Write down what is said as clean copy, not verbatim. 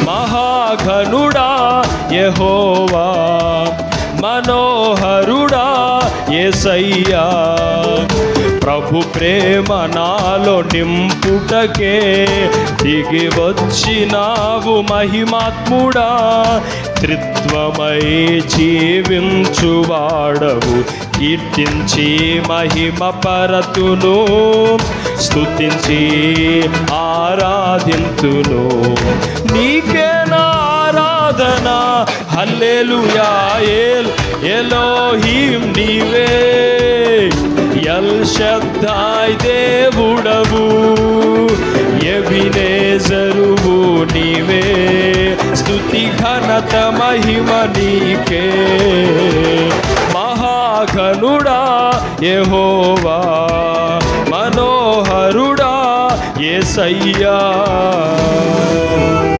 మహాఘనుడా యెహోవా, మనోహరుడా యేసయ్యా. ప్రభు ప్రేమ నాలో నింపుటకే దిగి వచ్చినావు మహిమాత్ముడా. త్రిత్వమై జీవించువాడవు, కీర్తించి మహిమ పరతును, స్తుతించి ఆరాధింతును. నీకే నా ఆరాధన, హల్లెలూయా. ఎలోహీం నీవే, ఎల్ షద్దాయ్ దేవుడవు, ఎబినేజరువు నీవే. స్తుతి ఘనత మహిమ నీకే. మహాఘనుడా యెహోవా, మనోహరుడా యేసయ్యా.